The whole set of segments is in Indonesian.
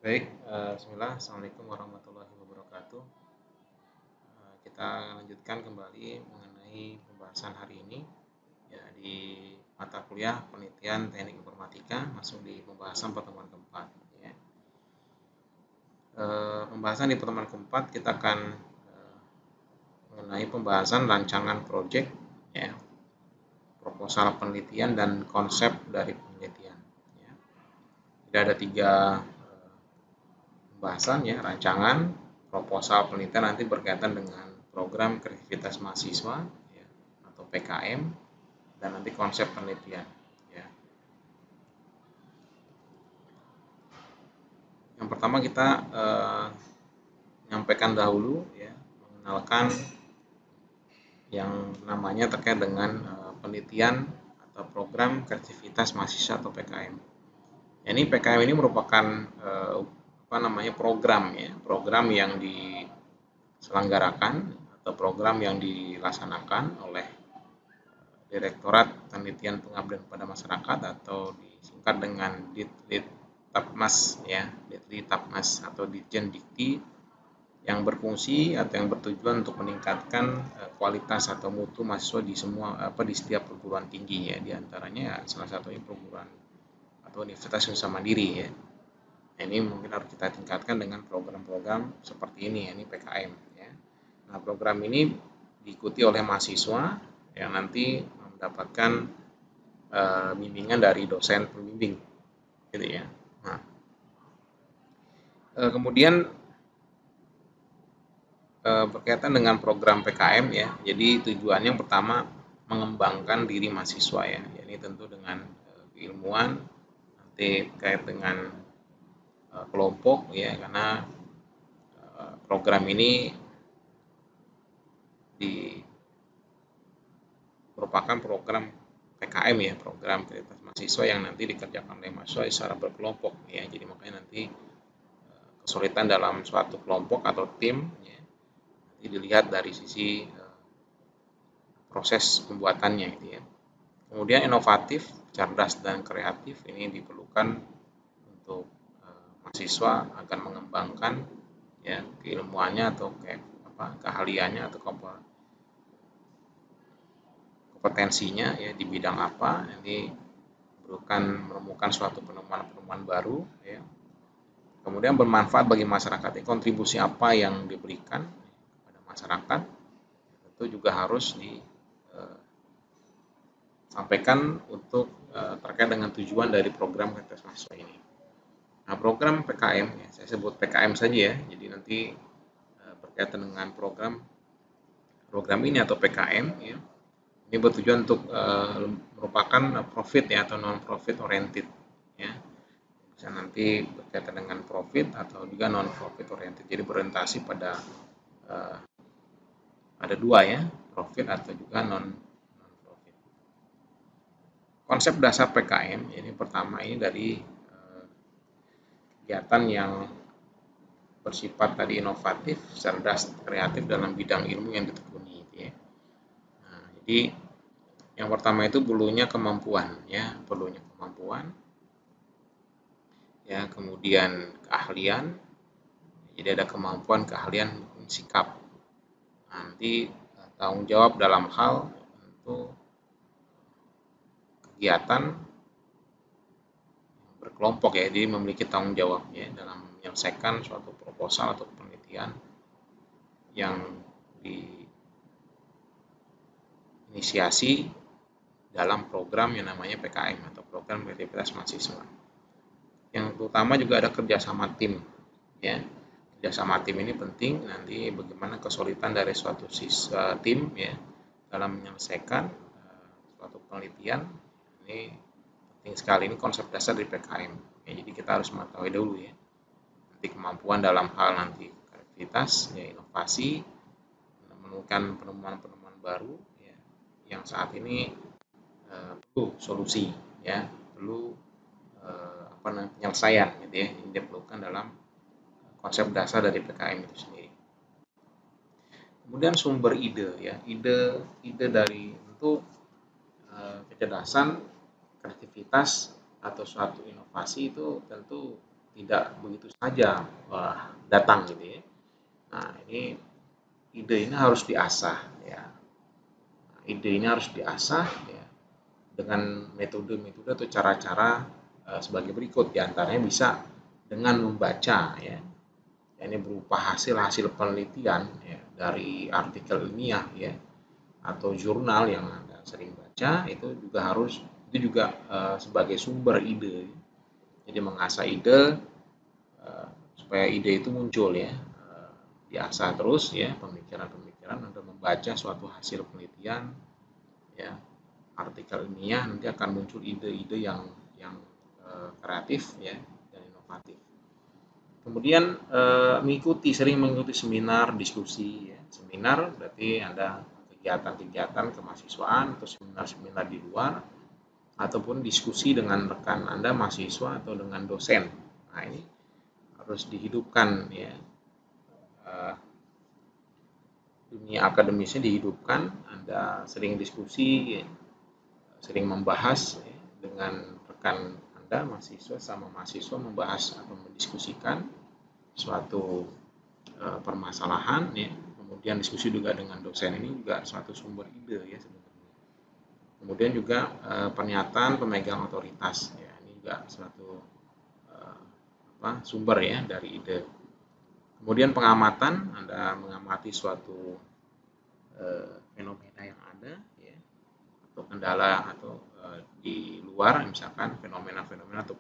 Baik, bismillah. Assalamualaikum warahmatullahi wabarakatuh. Kita lanjutkan kembali mengenai pembahasan hari ini ya di mata kuliah penelitian teknik informatika masuk di pembahasan pertemuan keempat. Ya. Pembahasan di pertemuan keempat kita akan mengenai pembahasan rancangan proyek, ya, proposal penelitian dan konsep dari penelitian. Ya. Jadi ada tiga pembahasan ya, rancangan, proposal penelitian nanti berkaitan dengan program kreativitas mahasiswa ya, atau PKM, dan nanti konsep penelitian ya. Yang pertama kita menyampaikan dahulu ya, mengenalkan yang namanya terkait dengan penelitian atau program kreativitas mahasiswa atau PKM. Ya, ini PKM ini merupakan program ya, program yang diselenggarakan atau program yang dilaksanakan oleh Direktorat Penelitian Pengabdian pada Masyarakat atau disingkat dengan Ditlit-Tapmas ya, Ditlit-Tapmas atau Ditjen Dikti, yang berfungsi atau yang bertujuan untuk meningkatkan kualitas atau mutu mahasiswa di di setiap perguruan tinggi ya, diantaranya salah satunya perguruan atau Universitas Indonesia Mandiri ya. Nah, ini mungkin harus kita tingkatkan dengan program-program seperti ini ya, ini PKM ya. Nah, program ini diikuti oleh mahasiswa yang nanti mendapatkan bimbingan dari dosen pembimbing gitu ya. Nah, kemudian berkaitan dengan program PKM ya. Jadi tujuannya yang pertama mengembangkan diri mahasiswa ya. Ini tentu dengan keilmuan nanti terkait dengan kelompok ya, karena program ini merupakan program PKM ya, program kreativitas mahasiswa yang nanti dikerjakan oleh mahasiswa secara berkelompok ya. Jadi makanya nanti kesulitan dalam suatu kelompok atau tim ya, nanti dilihat dari sisi proses pembuatannya gitu ya. Kemudian inovatif, cerdas dan kreatif ini diperlukan untuk mahasiswa akan mengembangkan ya keilmuannya atau keahliannya atau kompetensinya ya di bidang apa. Ini menemukan suatu penemuan-penemuan baru ya. Kemudian bermanfaat bagi masyarakat, kontribusi apa yang diberikan kepada masyarakat itu juga harus disampaikan untuk terkait dengan tujuan dari program kreativitas mahasiswa ini. Nah, program PKM ya, saya sebut PKM saja ya. Jadi nanti berkaitan dengan program ini atau PKM ya. Ini bertujuan untuk merupakan profit ya atau non profit oriented ya. Bisa nanti berkaitan dengan profit atau juga non profit oriented. Jadi berorientasi pada ada dua ya, profit atau juga non profit. Konsep dasar PKM ini pertama ini dari kegiatan yang bersifat tadi inovatif, cerdas, kreatif dalam bidang ilmu yang ditekuni gitu ya. Nah, jadi yang pertama itu perlunya kemampuan ya, ya, kemudian keahlian. Jadi ada kemampuan, keahlian, sikap. Nanti tanggung jawab dalam hal tentu kegiatan berkelompok ya, jadi memiliki tanggung jawab ya dalam menyelesaikan suatu proposal atau penelitian yang diinisiasi dalam program yang namanya PKM atau program kreativitas mahasiswa. Yang utama juga ada kerjasama tim ya. Kerjasama tim ini penting, nanti bagaimana kesulitan dari suatu tim ya dalam menyelesaikan suatu penelitian. Ini penting sekali, ini konsep dasar dari PKM ya, jadi kita harus mengetahui dulu ya nanti kemampuan dalam hal nanti kreativitas ya, inovasi, menemukan penemuan-penemuan baru ya, yang saat ini perlu solusi ya, perlu penyelesaian gitu ya, ini diperlukan dalam konsep dasar dari PKM itu sendiri. Kemudian sumber ide ya, ide dari untuk kecerdasan, kreativitas atau suatu inovasi itu tentu tidak begitu saja datang gitu ya. Nah, ide ini harus diasah ya. Ide ini harus diasah ya, dengan metode-metode atau cara-cara sebagai berikut. Di antaranya bisa dengan membaca ya. Ini berupa hasil-hasil penelitian ya, dari artikel ilmiah ya, atau jurnal yang Anda sering baca, itu juga sebagai sumber ide. Jadi mengasah ide supaya ide itu muncul ya, diasah terus ya pemikiran-pemikiran. Anda membaca suatu hasil penelitian ya, artikel ilmiah, nanti akan muncul ide-ide yang kreatif ya dan inovatif. Kemudian sering mengikuti seminar, diskusi ya. Seminar berarti Anda kegiatan-kegiatan kemahasiswaan atau seminar-seminar di luar, ataupun diskusi dengan rekan Anda mahasiswa atau dengan dosen. Nah, ini harus dihidupkan ya. Dunia akademisnya dihidupkan, Anda sering diskusi ya, sering membahas ya, dengan rekan Anda mahasiswa sama mahasiswa, membahas atau mendiskusikan suatu permasalahan ya. Kemudian diskusi juga dengan dosen, ini juga suatu sumber ide ya sebenarnya. Kemudian juga pernyataan pemegang otoritas ya, ini juga suatu sumber ya dari ide. Kemudian pengamatan, Anda mengamati suatu fenomena yang ada ya, atau kendala atau di luar, misalkan fenomena-fenomena atau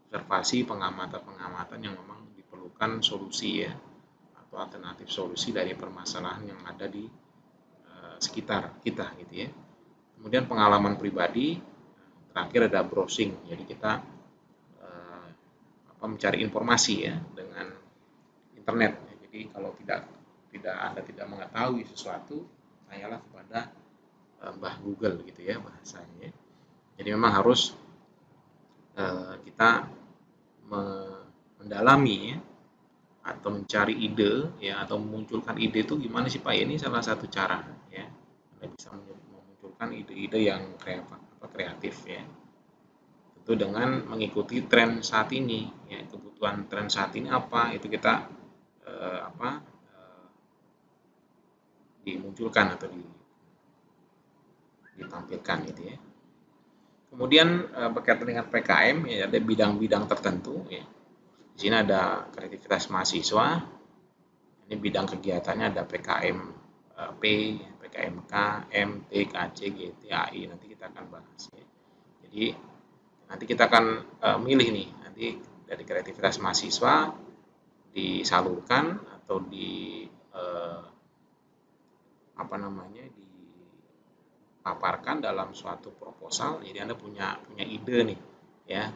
observasi, pengamatan-pengamatan yang memang diperlukan solusi ya, atau alternatif solusi dari permasalahan yang ada di sekitar kita gitu ya. Kemudian pengalaman pribadi, terakhir ada browsing. Jadi kita mencari informasi ya dengan internet. Jadi kalau Anda tidak mengetahui sesuatu, tanyalah kepada Mbah Google gitu ya bahasanya. Jadi memang harus kita mendalami ya, atau mencari ide ya, atau memunculkan ide itu gimana sih Pak? Ini salah satu cara ya. Anda bisa memunculkan ide-ide yang kreatif ya. Tentu dengan mengikuti tren saat ini ya, kebutuhan tren saat ini apa, itu kita dimunculkan atau ditampilkan gitu ya. Kemudian berkaitan dengan PKM ya, ada bidang-bidang tertentu ya. Di sini ada kreativitas mahasiswa. Ini bidang kegiatannya ada PKM P, PKMK, MT, KC, GT, AI. Nanti kita akan bahas ya. Jadi nanti kita akan milih nih, nanti dari kreativitas mahasiswa disalurkan atau dipaparkan dalam suatu proposal. Jadi Anda punya ide nih ya,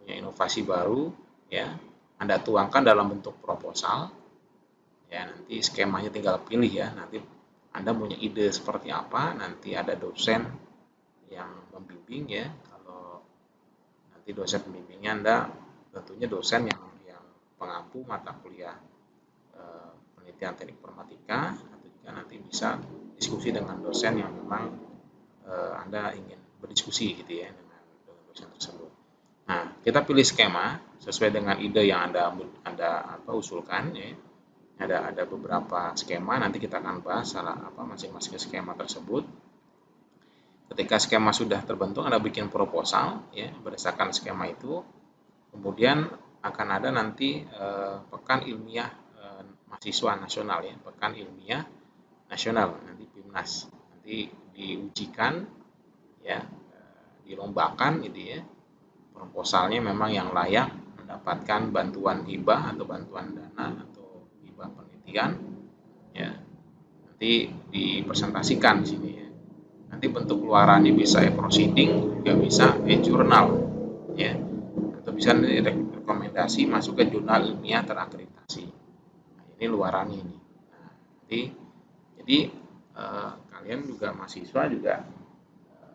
punya inovasi baru ya, Anda tuangkan dalam bentuk proposal ya. Nanti skemanya tinggal pilih ya, nanti Anda punya ide seperti apa, nanti ada dosen yang membimbing ya. Kalau nanti dosen pembimbingnya Anda tentunya dosen yang pengampu mata kuliah penelitian teknik informatika, atau juga nanti bisa diskusi dengan dosen yang memang Anda ingin berdiskusi gitu ya dengan dosen tersebut. Nah, kita pilih skema sesuai dengan ide yang Anda usulkan ya. Ada beberapa skema, nanti kita akan bahas masing-masing skema tersebut. Ketika skema sudah terbentuk, Anda bikin proposal ya berdasarkan skema itu. Kemudian akan ada nanti pekan ilmiah mahasiswa nasional ya, pekan ilmiah nasional, nanti PIMNAS. Nanti diujikan ya, dilombakan gitu ya. Proposalnya memang yang layak mendapatkan bantuan hibah atau bantuan dana atau hibah penelitian ya. Nanti dipresentasikan di sini ya. Nanti bentuk keluarannya bisa proceeding, juga bisa jurnal ya, atau bisa rekomendasi masuk ke jurnal ilmiah terakreditasi. Nah, ini luarannya ini. Nah, jadi kalian juga mahasiswa juga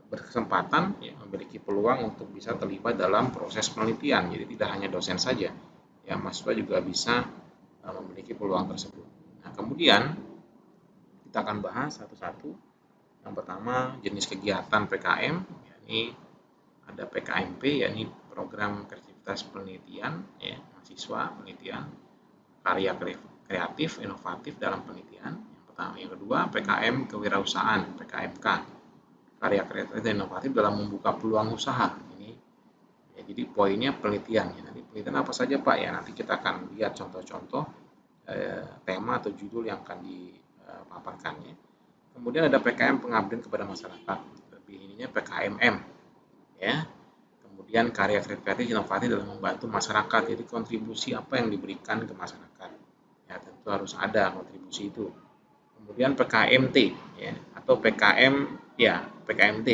berkesempatan ya, memiliki peluang untuk bisa terlibat dalam proses penelitian. Jadi tidak hanya dosen saja, ya mahasiswa juga bisa memiliki peluang tersebut. Nah, kemudian kita akan bahas satu-satu. Yang pertama jenis kegiatan PKM, yakni ada PKMP, yakni program kreativitas penelitian ya, mahasiswa penelitian, karya kreatif inovatif dalam penelitian. Yang pertama, yang kedua PKM kewirausahaan, PKMK, karya kreatif dan inovatif dalam membuka peluang usaha. Ini ya, jadi poinnya penelitian. Ya. Nanti penelitian apa saja Pak? Ya nanti kita akan lihat contoh-contoh tema atau judul yang akan dipaparkannya. Kemudian ada PKM pengabdian kepada masyarakat, lebih ininya PKMM, ya. Kemudian karya kreatif inovatif dalam membantu masyarakat, jadi kontribusi apa yang diberikan ke masyarakat, ya tentu harus ada kontribusi itu. Kemudian PKMT, ya, atau PKMT,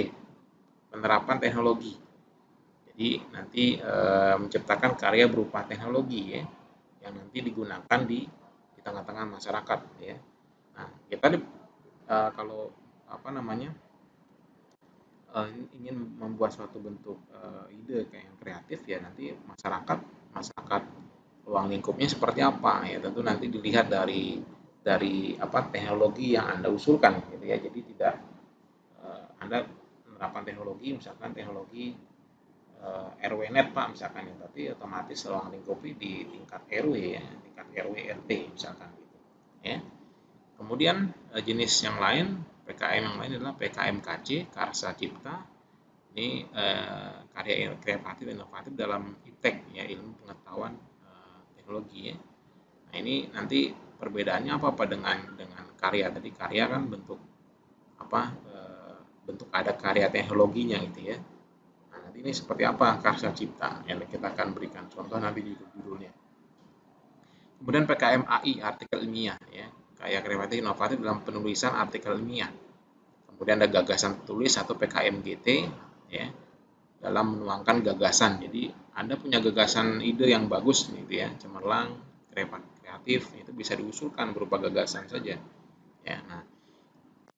penerapan teknologi. Jadi nanti menciptakan karya berupa teknologi, ya, yang nanti digunakan di tengah-tengah masyarakat, ya. Nah, kita kalau ingin membuat suatu bentuk ide kayak yang kreatif, ya nanti masyarakat ruang lingkupnya seperti apa, ya tentu nanti dilihat dari teknologi yang Anda usulkan, gitu ya. Jadi tidak Anda menerapkan teknologi, misalkan teknologi RWNet Pak, misalkan, ya, tapi otomatis ruang lingkupnya di tingkat RW, ya, tingkat RW RT misalkan, gitu, ya. Kemudian jenis yang lain, PKM yang lain adalah PKMKC, Karsa Cipta. Ini karya kreatif inovatif dalam IPTEK, ya, ilmu pengetahuan teknologi, ya. Nah, ini nanti perbedaannya apa dengan karya tadi. Karya kan bentuk bentuk ada karya teknologinya, gitu ya. Nah, nanti ini seperti apa Karsa Cipta, yang kita akan berikan contoh nanti di judulnya. Kemudian PKMAI, artikel ilmiah, ya, karya kreatif inovatif dalam penulisan artikel ilmiah. Kemudian ada gagasan tulis atau PKMGT, ya, dalam menuangkan gagasan. Jadi Anda punya gagasan ide yang bagus, gitu ya, cemerlang, kreatif, itu bisa diusulkan berupa gagasan saja, ya. Nah,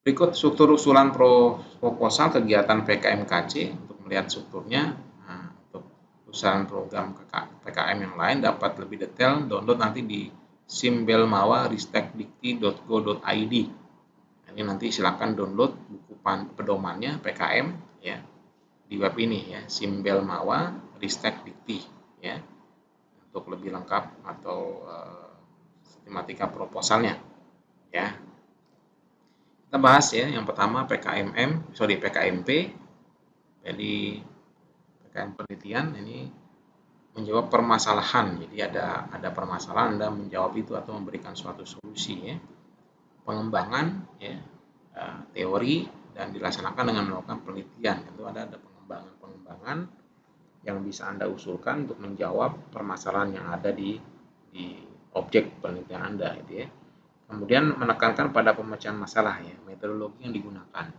berikut struktur usulan proposal kegiatan PKMKC untuk melihat strukturnya. Nah, untuk usulan program PKM yang lain dapat lebih detail download nanti di simbelmawa.ristekdikti.go.id. Ini nanti silakan download buku pedomannya PKM, ya, di web ini, ya, simbelmawa.ristekdikti, ya, untuk lebih lengkap atau sistematika proposalnya, ya. Kita bahas, ya, yang pertama PKMP. Jadi PKM penelitian ini menjawab permasalahan. Jadi ada permasalahan, Anda menjawab itu atau memberikan suatu solusi, ya. Pengembangan, ya, teori dan dilaksanakan dengan melakukan penelitian. Tentu ada pengembangan yang bisa Anda usulkan untuk menjawab permasalahan yang ada di objek penelitian Anda, gitu ya. Kemudian menekankan pada pemecahan masalah, ya, metodologi yang digunakan.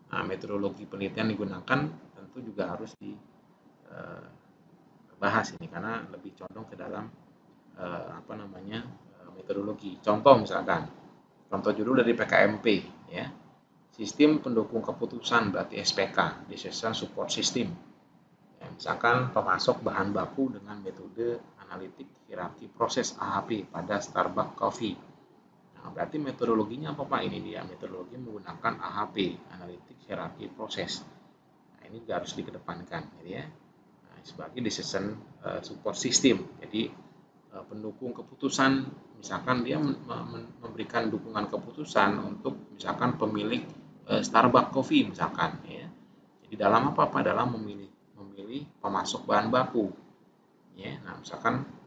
Nah, metodologi penelitian digunakan tentu juga harus dibahas ini karena lebih condong ke dalam metodologi. Contoh misalkan, contoh judul dari PKMP, ya, sistem pendukung keputusan, berarti SPK, Decision Support System. Ya, misalkan pemasok bahan baku dengan metode analitik hierarki proses AHP pada Starbucks Coffee. Nah, berarti metodologinya apa Pak? Ini dia, metodologi menggunakan AHP, analitik hierarki proses. Nah, ini juga harus dikedepankan, gitu ya. Nah, sebagai decision support system. Jadi pendukung keputusan, misalkan dia memberikan dukungan keputusan untuk misalkan pemilik Starbucks Coffee misalkan, ya. Jadi dalam apa Pak? Dalam memilih pemasok bahan baku, ya. Nah, misalkan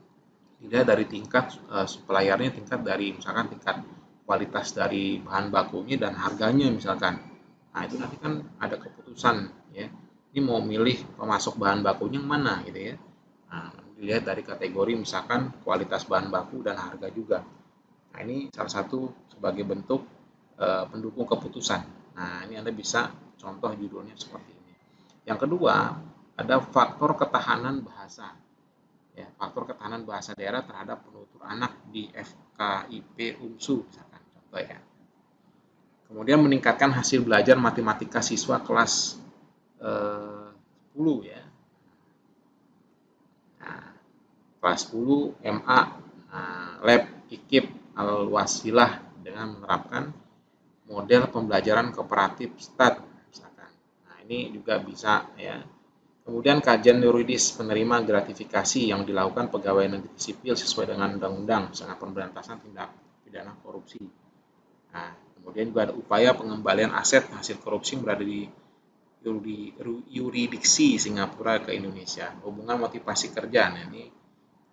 tidak dari tingkat suppliernya, tingkat dari misalkan tingkat kualitas dari bahan bakunya dan harganya misalkan. Nah, itu nanti kan ada keputusan, ya. Ini mau milih pemasok bahan bakunya yang mana, gitu ya. Nah, dilihat dari kategori misalkan kualitas bahan baku dan harga juga. Nah, ini salah satu sebagai bentuk pendukung keputusan. Nah, ini Anda bisa contoh judulnya seperti ini. Yang kedua, ada faktor ketahanan bahasa. Ya, faktor ketahanan bahasa daerah terhadap penutur anak di FKIP UNSU misalkan, contoh, ya. Kemudian meningkatkan hasil belajar matematika siswa kelas 10, ya. Nah, kelas 10 MA, lab IKIP Al-Wasilah dengan menerapkan model pembelajaran kooperatif STAT misalkan. Nah, ini juga bisa, ya, Kemudian kajian yuridis penerima gratifikasi yang dilakukan pegawai negeri sipil sesuai dengan undang-undang, misalnya pemberantasan tindak pidana korupsi. Nah, kemudian juga ada upaya pengembalian aset hasil korupsi yang berada di yuridiksi Singapura ke Indonesia. Hubungan motivasi kerja, nah ini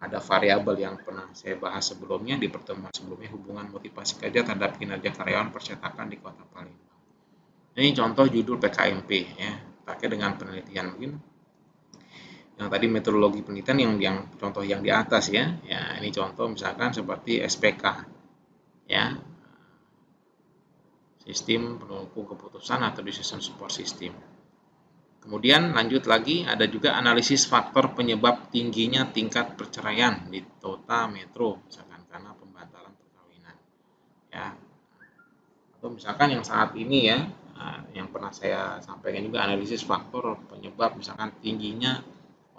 ada variabel yang pernah saya bahas sebelumnya di pertemuan sebelumnya, hubungan motivasi kerja terhadap kinerja karyawan percetakan di Kota Palembang. Ini contoh judul PKMP ya, terkait dengan penelitian. Mungkin yang tadi metodologi penelitian yang contoh yang di atas ya. Ya, ini contoh misalkan seperti SPK ya. Sistem pendukung keputusan atau decision support system. Kemudian lanjut lagi ada juga analisis faktor penyebab tingginya tingkat perceraian di kota metro misalkan karena pembatalan perkawinan. Ya. Atau misalkan yang saat ini ya, yang pernah saya sampaikan juga analisis faktor penyebab misalkan tingginya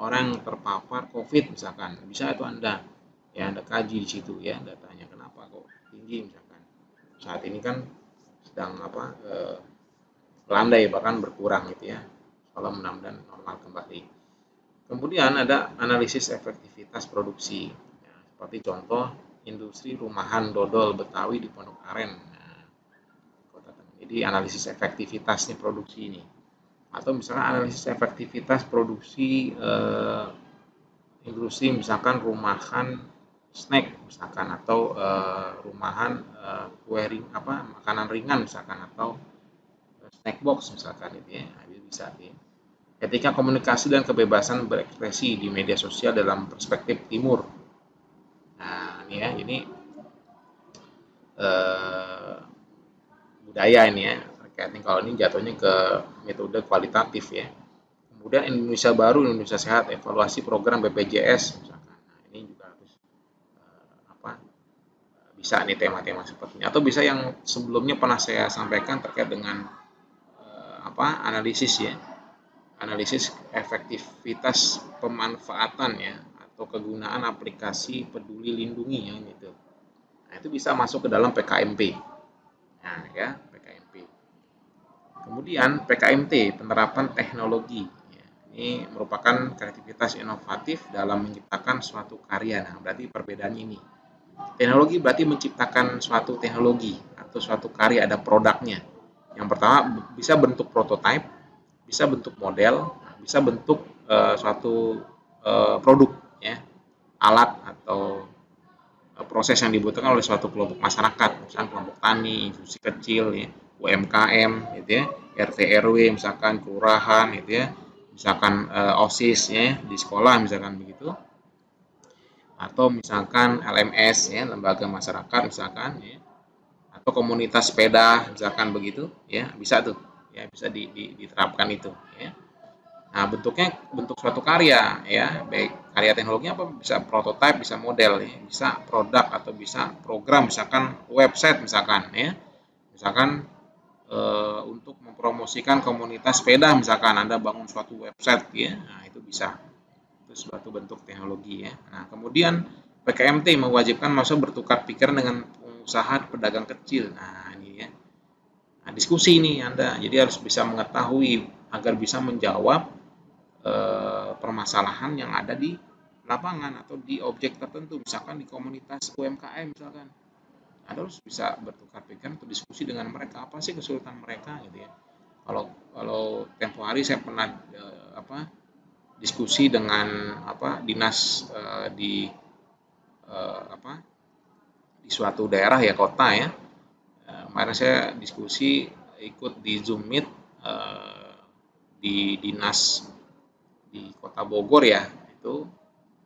orang terpapar COVID misalkan, bisa itu Anda ya Anda kaji di situ ya datanya kenapa kok tinggi misalkan. Saat ini kan sedang melandai bahkan berkurang gitu ya. Kalau mudah-mudahan normal kembali. Kemudian ada analisis efektivitas produksi. Ya, seperti contoh industri rumahan dodol Betawi di Pondok Aren. Nah, jadi analisis efektivitasnya produksi ini. Atau misalnya analisis efektivitas produksi industri misalkan rumahan snack misalkan atau rumahan kue makanan ringan misalkan atau snack box misalkan itu ya, itu bisa ya. Etika komunikasi dan kebebasan berekspresi di media sosial dalam perspektif timur. Nah, ini ya, ini budaya ini ya, terkait kalau ini jatuhnya ke metode kualitatif ya. Kemudian Indonesia Baru, Indonesia Sehat, evaluasi program BPJS misalkan. Nah, ini juga harus bisa nih tema-tema seperti ini. Atau bisa yang sebelumnya pernah saya sampaikan terkait dengan analisis ya. Analisis efektivitas pemanfaatan ya atau kegunaan aplikasi Peduli Lindungi ya gitu. Nah, itu bisa masuk ke dalam PKMP. Nah, ya, PKMP. Kemudian PKMT, penerapan teknologi. Ya, ini merupakan kreativitas inovatif dalam menciptakan suatu karya. Nah, berarti perbedaannya ini. Teknologi berarti menciptakan suatu teknologi atau suatu karya, ada produknya. Yang pertama bisa bentuk prototype, bisa bentuk model, bisa bentuk suatu produk ya, alat atau proses yang dibutuhkan oleh suatu kelompok masyarakat, misalkan kelompok tani, industri kecil, ya, UMKM, gitu ya, RT RW, misalkan kelurahan, gitu ya, misalkan OSIS ya di sekolah, misalkan begitu, atau misalkan LMS ya, lembaga masyarakat, misalkan ya, atau komunitas sepeda, misalkan begitu, ya bisa tuh, ya bisa diterapkan itu, ya. Nah, bentuknya bentuk suatu karya ya, baik karya teknologinya apa bisa prototipe, bisa model ya, bisa produk atau bisa program misalkan website misalkan ya. Misalkan untuk mempromosikan komunitas sepeda misalkan Anda bangun suatu website ya. Nah, itu bisa. Itu suatu bentuk teknologi ya. Nah, kemudian PKMT mewajibkan mahasiswa bertukar pikiran dengan pengusaha pedagang kecil. Nah, ini ya. Nah, diskusi ini Anda. Jadi harus bisa mengetahui agar bisa menjawab permasalahan yang ada di lapangan atau di objek tertentu, misalkan di komunitas UMKM misalkan. Anda harus bisa bertukar pikiran atau diskusi dengan mereka, apa sih kesulitan mereka gitu ya. Kalau tempo hari saya pernah diskusi dengan dinas di di suatu daerah ya, kota ya. Kemarin saya diskusi ikut di Zoom Meet di dinas di Kota Bogor ya itu.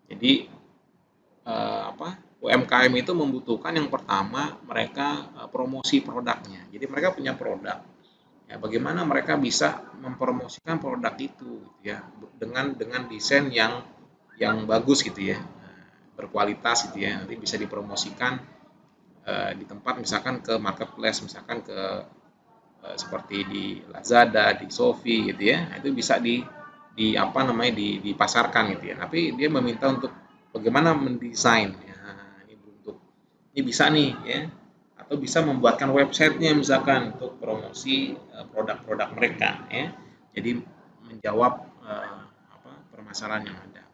Jadi UMKM itu membutuhkan yang pertama mereka promosi produknya. Jadi mereka punya produk. Ya, bagaimana mereka bisa mempromosikan produk itu gitu ya dengan desain yang bagus gitu ya. Berkualitas gitu ya. Nanti bisa dipromosikan di tempat misalkan ke marketplace, misalkan ke seperti di Lazada, di Shopee gitu ya. Nah, itu bisa dipasarkan gitu ya. Tapi dia meminta untuk bagaimana mendesain ya, ini bisa nih ya, atau bisa membuatkan websitenya misalkan untuk promosi produk-produk mereka ya. Jadi menjawab permasalahan yang ada.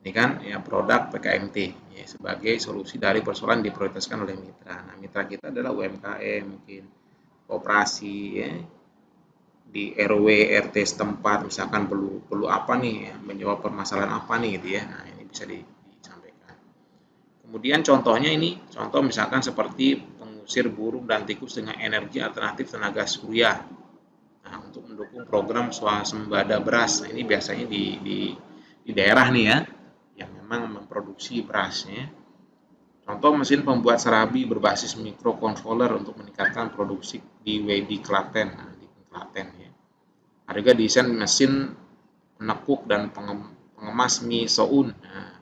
Ini kan ya produk PKMT ya, sebagai solusi dari persoalan diprioritaskan oleh mitra. Nah, mitra kita adalah UMKM, mungkin koperasi ya, di RW RT setempat misalkan perlu apa nih ya, menjawab permasalahan apa nih gitu ya. Nah, ini bisa disampaikan. Kemudian contohnya ini, contoh misalkan seperti pengusir burung dan tikus dengan energi alternatif tenaga surya. Nah, untuk mendukung program swasembada beras. Nah, ini biasanya di daerah nih ya, yang memang memproduksi berasnya. Contoh mesin pembuat serabi berbasis microcontroller untuk meningkatkan produksi di WD Klaten. Nah, di Klaten ya. Harga desain mesin penekuk dan pengemas mie soun. Nah,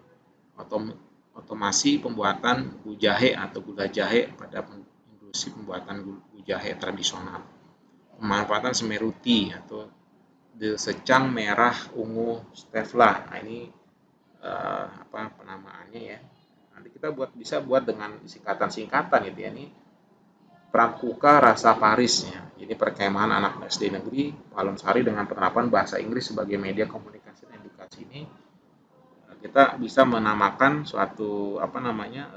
otomasi pembuatan jahe atau gula jahe pada industri pembuatan gula jahe tradisional. Pemanfaatan semeruti atau secang merah ungu stevia. Nah, ini apa penamaannya ya. Nanti kita bisa buat dengan singkatan-singkatan gitu ya. Ini Pramuka Rasa Paris ya. Jadi perkemahan anak SD negeri Palonsari dengan penerapan bahasa Inggris sebagai media komunikasi dan edukasi ini kita bisa menamakan suatu apa namanya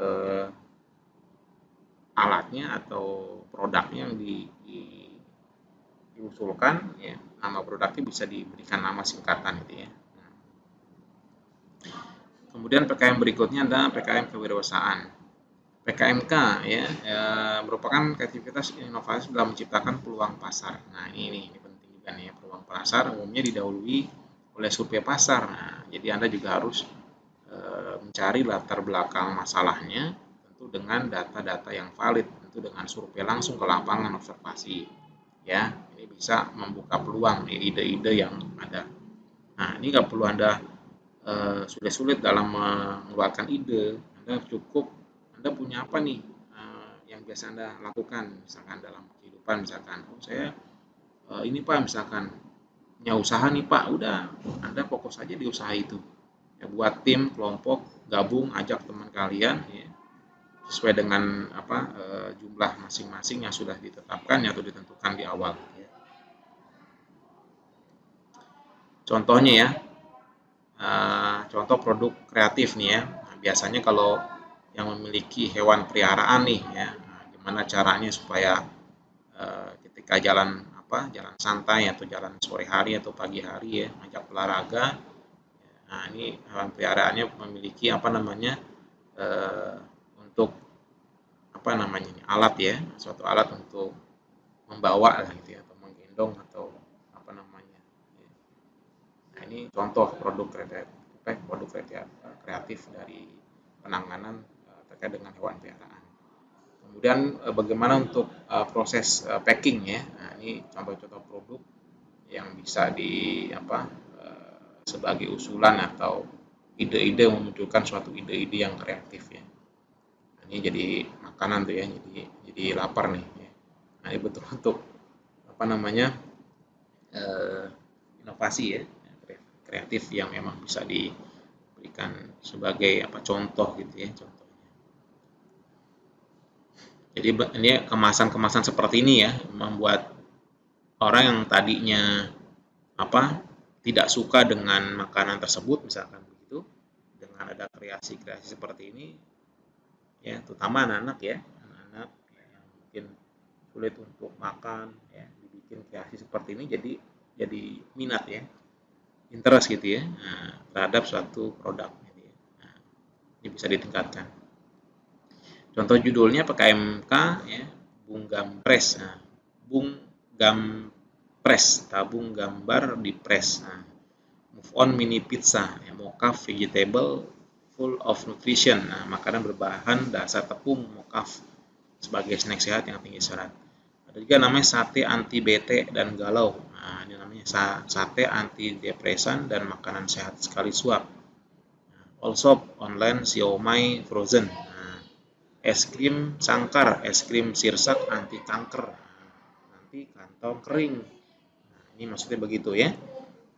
alatnya atau produknya yang diusulkan ya, nama produknya bisa diberikan nama singkatan gitu ya. Kemudian PKM berikutnya adalah PKM kewirausahaan. PKMK ya, merupakan kreativitas inovasi dalam menciptakan peluang pasar. Nah, ini penting juga nih ya, peluang pasar umumnya didahului oleh survei pasar. Nah, jadi Anda juga harus mencari latar belakang masalahnya tentu dengan data-data yang valid, tentu dengan survei langsung ke lapangan observasi. Ya, ini bisa membuka peluang ide-ide yang ada. Nah, ini nggak perlu Anda sulit-sulit dalam mengeluarkan ide. Anda punya apa nih yang biasa Anda lakukan, misalkan dalam kehidupan, misalkan saya ini Pak, misalkan punya usaha nih Pak, udah Anda fokus aja di usaha itu ya, buat tim kelompok gabung, ajak teman kalian ya, sesuai dengan apa jumlah masing-masing yang sudah ditetapkan atau ditentukan di awal ya. Contohnya ya, contoh produk kreatif nih ya. Nah, biasanya kalau yang memiliki hewan peliharaan nih ya, nah, gimana caranya supaya ketika jalan santai atau jalan sore hari atau pagi hari ya, ngajak olahraga. Nah, ini hewan peliharaannya memiliki apa namanya untuk apa namanya ini, alat ya, suatu alat untuk membawa lah gitu ya, atau menggendong atau apa namanya. Nah, ini contoh produk kreatif dari penanganan terkait dengan hewan peliharaan. Kemudian bagaimana untuk proses packing ya. Nah, ini contoh-contoh produk yang bisa sebagai usulan atau ide-ide memunculkan suatu ide-ide yang kreatif ya. Nah, ini jadi makanan tuh ya, jadi lapar nih ya. Nah, ini betul untuk apa namanya inovasi ya, kreatif yang memang bisa diberikan sebagai contoh gitu ya, contohnya. Jadi ini kemasan-kemasan seperti ini ya membuat orang yang tadinya tidak suka dengan makanan tersebut misalkan begitu, dengan ada kreasi-kreasi seperti ini ya, terutama anak-anak ya, anak-anak yang mungkin sulit untuk makan ya, dibikin kreasi seperti ini jadi minat ya, interest gitu ya, terhadap suatu produk gitu ya. Nah, ini bisa ditingkatkan. Contoh judulnya PKMK ya, Bung Gampres. Nah, Bung Gampres, tabung gambar di press. Nah, move on mini pizza, ya, mocaf vegetable full of nutrition. Nah, makanan berbahan dasar tepung mocaf sebagai snack sehat yang tinggi serat. Ada juga namanya sate anti bete dan galau. Nah, ini namanya sate anti depresan dan makanan sehat sekali suap. Nah, also online siomay frozen. Nah, es krim sangkar, es krim sirsak anti kanker. Nah, nanti kantong kering. Nah, ini maksudnya begitu ya.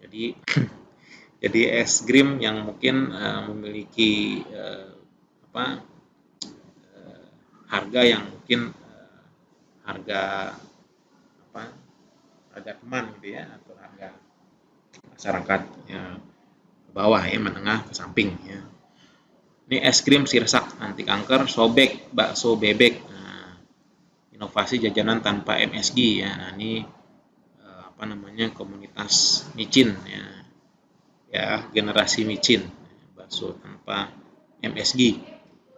Jadi es krim yang mungkin memiliki harga yang mungkin harga harga teman gitu ya, atau harga masyarakat ya, ke bawah ya, menengah ke samping ya. Ini es krim sirsak anti kanker, sobek bakso bebek. Nah, inovasi jajanan tanpa MSG ya. Nah, ini apa namanya, komunitas micin ya, generasi micin, bakso tanpa MSG.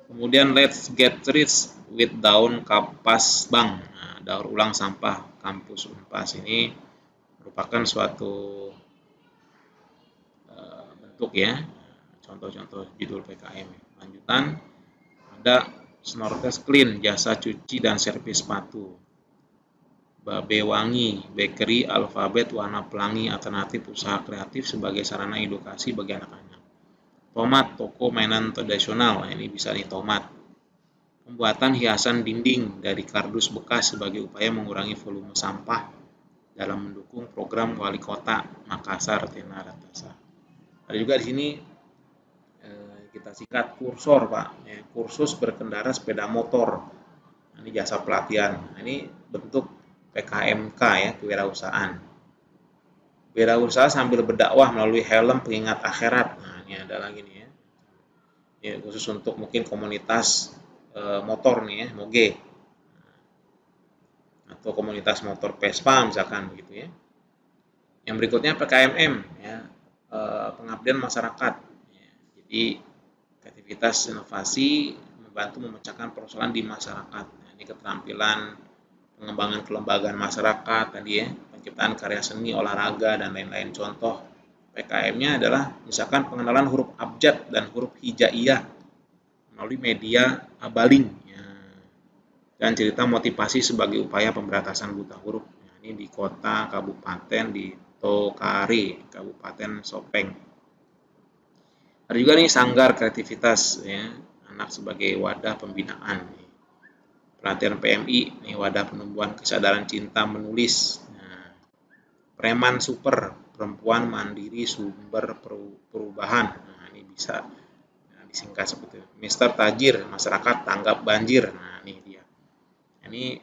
Kemudian let's get rich with daun kapas bang. Nah, daur ulang sampah kampus Unpas ini merupakan suatu bentuk ya, contoh-contoh judul PKM. Lanjutan ada Snorkes Clean, jasa cuci dan servis sepatu. Babe Wangi, Bakery, Alfabet, Warna Pelangi, alternatif usaha kreatif sebagai sarana edukasi bagi anak-anak. Tomat, toko mainan tradisional. Nah, ini bisa nih tomat. Pembuatan hiasan dinding dari kardus bekas sebagai upaya mengurangi volume sampah dalam mendukung program Wali Kota Makassar Tena Ratasa. Ada juga di sini kita singkat kursor Pak, ya, kursus berkendara sepeda motor. Nah, ini jasa pelatihan. Nah, ini bentuk PKMK ya, kewirausahaan. Wirausaha sambil berdakwah melalui helm pengingat akhirat. Nah, ini ada lagi nih ya. Ya, khusus untuk mungkin komunitas motor nih ya, moge, atau komunitas motor Vespa misalkan begitu ya. Yang berikutnya PKMM ya, pengabdian masyarakat. Ya, jadi aktivitas inovasi membantu memecahkan persoalan di masyarakat. Nah, ini keterampilan pengembangan kelembagaan masyarakat tadi ya, penciptaan karya seni, olahraga dan lain-lain. Contoh PKM-nya adalah misalkan pengenalan huruf abjad dan huruf hijaiyah melalui media abaling ya, dan cerita motivasi sebagai upaya pemberantasan buta huruf. Nah, ini di kota kabupaten di Tokari, Kabupaten Sopeng. Ada juga nih sanggar kreativitas ya, anak sebagai wadah pembinaan. Pelatihan PMI, nih wadah penumbuhan kesadaran cinta menulis. Nah, preman super, perempuan mandiri sumber perubahan. Nah, ini bisa disingkat seperti itu. Mister Tajir, masyarakat tanggap banjir. Nah, ini dia. Ini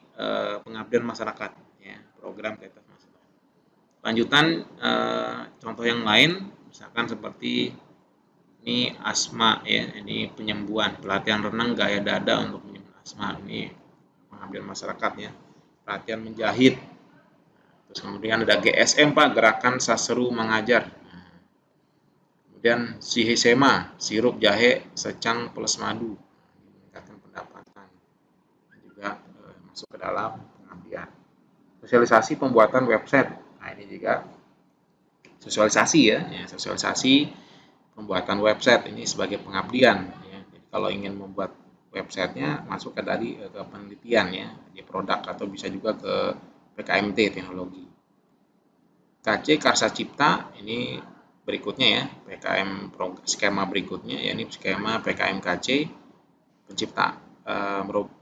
pengabdian masyarakat ya, program kreativitas masyarakat. Lanjutan contoh yang lain misalkan seperti ini asma ya, ini penyembuhan, pelatihan renang gaya dada untuk penyembuhan asma, ini pengabdian masyarakat ya. Pelatihan menjahit. Terus kemudian ada GSM Pak, gerakan saseru mengajar. Kemudian Sihisema, sirup jahe secang plus madu, meningkatkan pendapatan. Dan juga masuk ke dalam pengabdian. Sosialisasi pembuatan website. Nah, ini juga sosialisasi ya, sosialisasi pembuatan website ini sebagai pengabdian ya. Jadi kalau ingin membuat websitenya masuk ke tadi ke penelitian ya, di produk atau bisa juga ke PKMT teknologi. KC Karsa Cipta ini berikutnya ya, PKM skema berikutnya ya, ini skema PKM KC pencipta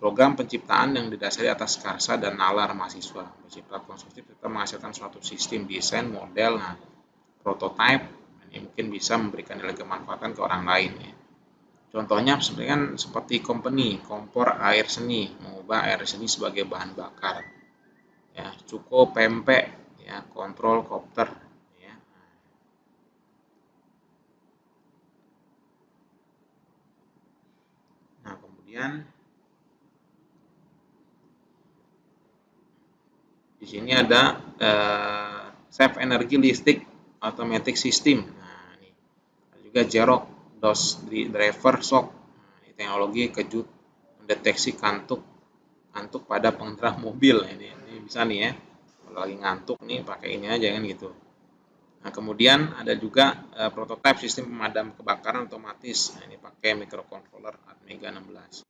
program penciptaan yang didasari atas karsa dan nalar mahasiswa, bersifat konstruktif serta menghasilkan suatu sistem desain model, nah, prototype ini mungkin bisa memberikan nilai kemanfaatan ke orang lain ya. Contohnya sebenarnya kan seperti company kompor air seni, mengubah air seni sebagai bahan bakar ya, cukup pempek ya, kontrol kopter ya. Nah, kemudian di sini ada save energi listrik automatic system. Nah, ini ada juga Xerox DOS driver shock. Nah, ini teknologi kejut mendeteksi kantuk pada pengendara mobil. Ini bisa nih ya, kalau lagi ngantuk nih pakai ini aja kan gitu. Nah, kemudian ada juga prototipe sistem pemadam kebakaran otomatis. Nah, ini pakai microcontroller Atmega 16.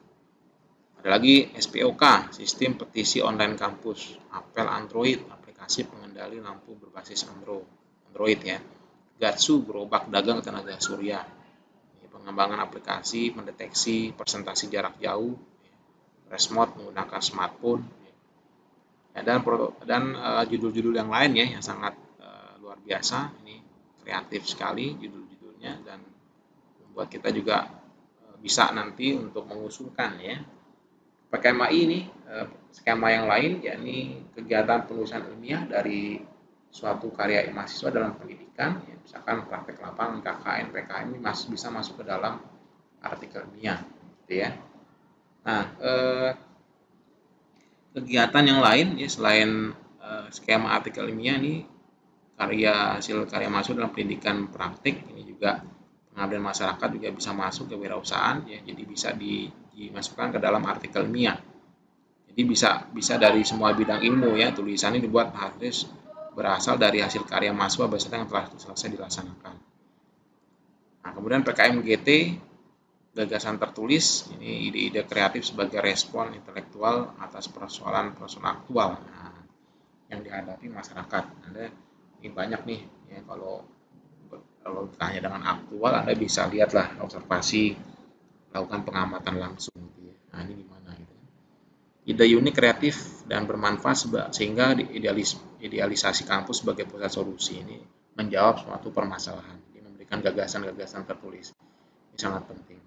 Ada lagi SPOK, sistem petisi online kampus, apel Android, aplikasi pengendali lampu berbasis Android ya. Gatsu, gerobak dagang tenaga surya. Pengembangan aplikasi mendeteksi presentasi jarak jauh, Resmode menggunakan smartphone. Ya, dan judul-judul yang lain ya yang sangat luar biasa. Ini kreatif sekali judul-judulnya dan membuat kita juga bisa nanti untuk mengusulkan ya. PKMAI ini skema yang lain yakni kegiatan penulisan ilmiah dari suatu karya mahasiswa dalam pendidikan, ya, misalkan praktek lapangan, KKN, PKM ini masih bisa masuk ke dalam artikel ilmiah, gitu ya. Nah, kegiatan yang lain ya selain skema artikel ilmiah ini hasil karya mahasiswa dalam pendidikan praktik ini juga pengabdian masyarakat juga bisa masuk ke wirausahaan ya, jadi bisa dimasukkan ke dalam artikel ilmiah. Jadi bisa dari semua bidang ilmu ya, tulisan ini dibuat harus berasal dari hasil karya mahasiswa beserta yang telah selesai dilaksanakan. Nah, kemudian PKM GT, gagasan tertulis, ini ide-ide kreatif sebagai respon intelektual atas persoalan-persoalan aktual yang dihadapi masyarakat. Anda ini banyak nih ya, kalau ditanya dengan aktual, Anda bisa lihatlah observasi, lakukan pengamatan langsung gitu ya. Nah, ini gimana gitu. Ide unik, kreatif, dan bermanfaat sehingga idealisasi kampus sebagai pusat solusi ini menjawab suatu permasalahan. Jadi memberikan gagasan-gagasan tertulis. Ini sangat penting.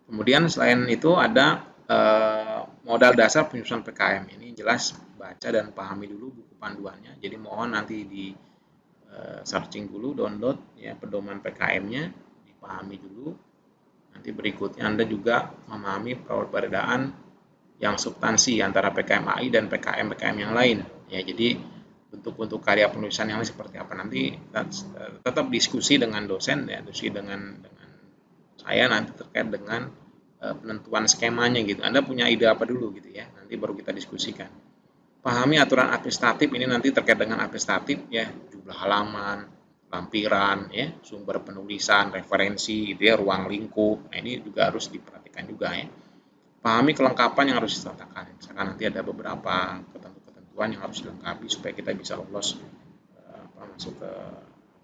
Kemudian selain itu ada modal dasar penyusunan PKM. Ini jelas baca dan pahami dulu buku panduannya. Jadi mohon nanti di searching dulu, download ya pedoman PKM-nya, dipahami dulu. Nanti berikutnya Anda juga memahami perbedaan yang substansi antara PKM AI dan PKM yang lain. Ya, jadi bentuk-bentuk karya penulisan yang lain seperti apa nanti tetap diskusi dengan dosen ya, diskusi dengan saya nanti terkait dengan penentuan skemanya gitu. Anda punya ide apa dulu gitu ya. Nanti baru kita diskusikan. Pahami aturan administratif ini nanti terkait dengan administratif ya, jumlah halaman, lampiran ya, sumber penulisan, referensi gitu ya, ruang lingkup. Nah, ini juga harus diperhatikan juga ya. Pahami kelengkapan yang harus disertakan. Misalkan nanti ada beberapa ketentuan yang harus dilengkapi supaya kita bisa lolos masuk ke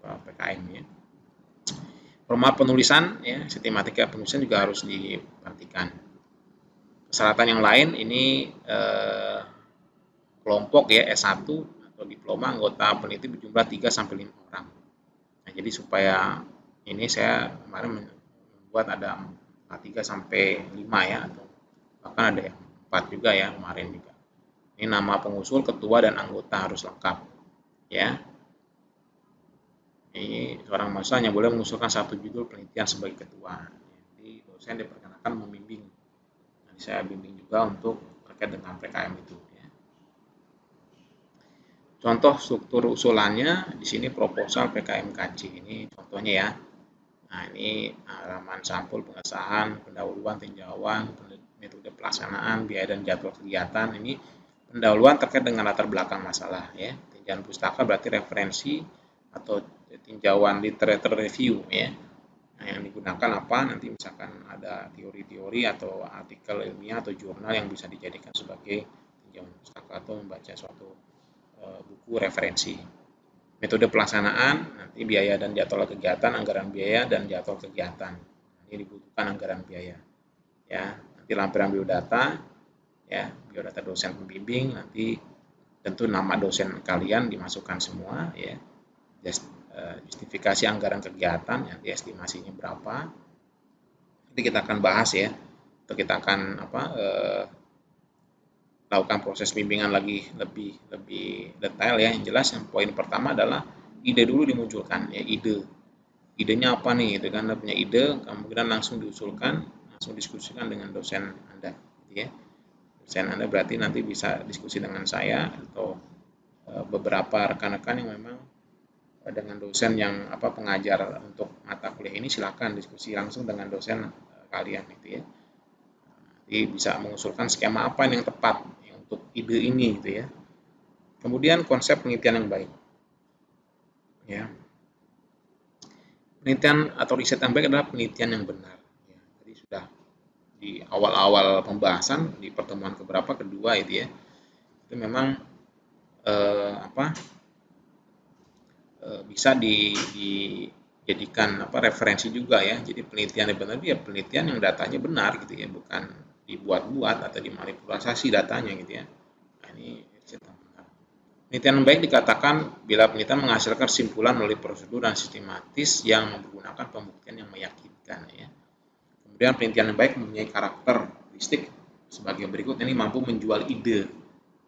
PKM ya. Format penulisan ya, sistematika penulisan juga harus diperhatikan. Persyaratan yang lain ini kelompok ya S1 atau diploma anggota peneliti berjumlah 3 sampai 5 orang. Nah, jadi supaya ini saya kemarin membuat ada 3 sampai 5 ya, atau bahkan ada yang 4 juga ya kemarin juga. Ini nama pengusul, ketua, dan anggota harus lengkap ya. Ini seorang mahasiswa hanya boleh mengusulkan satu judul penelitian sebagai ketua. Jadi dosen diperkenakan membimbing. Nanti saya bimbing juga untuk terkait dengan PKM itu ya. Contoh struktur usulannya di sini proposal PKMKJ ini contohnya ya. Nah, ini halaman sampul pengesahan, pendahuluan, tinjauan, metode pelaksanaan, biaya dan jadwal kegiatan. Ini pendahuluan terkait dengan latar belakang masalah ya. Tinjauan pustaka berarti referensi atau tinjauan literature review ya. Nah, yang digunakan apa? Nanti misalkan ada teori-teori atau artikel ilmiah atau jurnal yang bisa dijadikan sebagai tinjauan pustaka atau membaca suatu buku referensi. Metode pelaksanaan, nanti biaya dan jadwal kegiatan, anggaran biaya dan jadwal kegiatan. Ini dibutuhkan anggaran biaya. Ya, nanti lampiran biodata, ya, biodata dosen pembimbing, nanti tentu nama dosen kalian dimasukkan semua, ya. Justifikasi anggaran kegiatan, nanti estimasinya berapa. Nanti kita akan bahas ya, atau kita akan lakukan proses bimbingan lagi lebih detail ya. Yang jelas yang poin pertama adalah ide dulu dimunculkan ya, idenya apa nih gitu kan. Anda punya ide, kemudian langsung diusulkan, langsung diskusikan dengan dosen Anda gitu ya. Dosen Anda berarti nanti bisa diskusi dengan saya atau beberapa rekan-rekan yang memang dengan dosen yang pengajar untuk mata kuliah ini, silakan diskusi langsung dengan dosen kalian gitu ya. Jadi bisa mengusulkan skema apa yang tepat untuk ide ini gitu ya. Kemudian konsep penelitian yang baik. Ya. Penelitian atau riset yang baik adalah penelitian yang benar. Ya. Jadi sudah di awal-awal pembahasan di pertemuan kedua itu ya. Itu memang bisa dijadikan referensi juga ya. Jadi penelitian yang benar ya penelitian yang datanya benar gitu ya, bukan dibuat-buat atau dimanipulasi datanya gitu ya. Nah, ini riset yang benar. Penelitian yang baik dikatakan bila penelitian menghasilkan kesimpulan melalui prosedur dan sistematis yang menggunakan pembuktian yang meyakinkan ya. Kemudian penelitian yang baik mempunyai karakteristik sebagai berikut, ini mampu menjual ide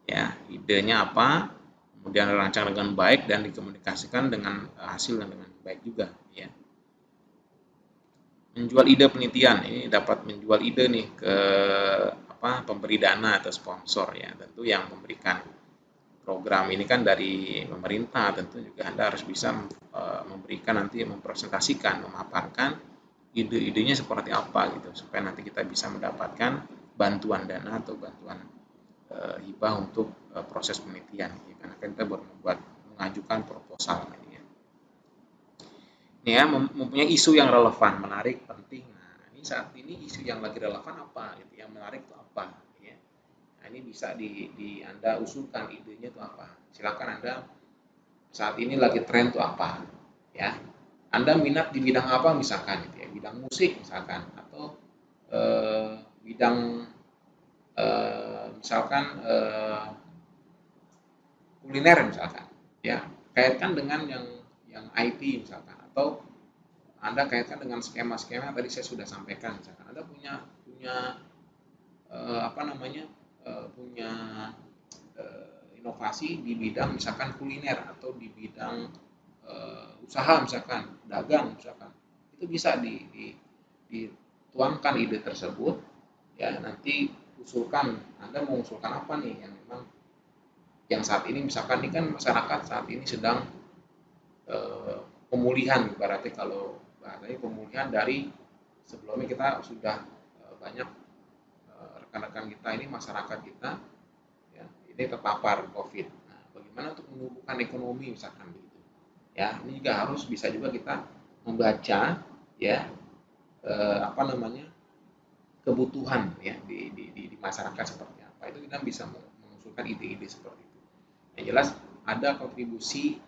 Ya, idenya apa, kemudian dirancang dengan baik dan dikomunikasikan dengan hasil dan dengan baik juga. Ya. Menjual ide penelitian, ini dapat menjual ide nih ke pemberi dana atau sponsor ya. Tentu yang memberikan program ini kan dari pemerintah, tentu juga Anda harus bisa memberikan nanti mempresentasikan, memaparkan ide-idenya seperti apa gitu supaya nanti kita bisa mendapatkan bantuan dana atau bantuan hibah untuk proses penelitian ya, karena kita buat mengajukan proposal ini ya. Ini ya mempunyai isu yang relevan, menarik, penting. Nah, ini saat ini isu yang lagi relevan apa gitu, yang menarik itu apa ya. Nah, ini bisa di Anda usulkan idenya itu apa. Silakan Anda saat ini lagi tren itu apa ya. Anda minat di bidang apa misalkan gitu ya, bidang musik misalkan atau bidang misalkan kuliner misalkan ya, kaitkan dengan yang IT misalkan, atau Anda kaitkan dengan skema-skema yang tadi saya sudah sampaikan misalkan Anda punya punya apa namanya punya inovasi di bidang misalkan kuliner atau di bidang usaha misalkan dagang misalkan, itu bisa dituangkan ide tersebut ya, nanti usulkan Anda mau usulkan apa nih yang memang yang saat ini misalkan ini kan masyarakat saat ini sedang pemulihan, berarti kalau bahasanya pemulihan dari sebelumnya kita sudah banyak rekan-rekan kita ini, masyarakat kita ya, ini terpapar COVID. Nah, bagaimana untuk menumbuhkan ekonomi misalkan begitu. Ya, ini juga harus bisa juga kita membaca ya apa namanya kebutuhan ya di masyarakat seperti apa. Itu kita bisa mengusulkan ide-ide seperti itu. Yang jelas ada kontribusi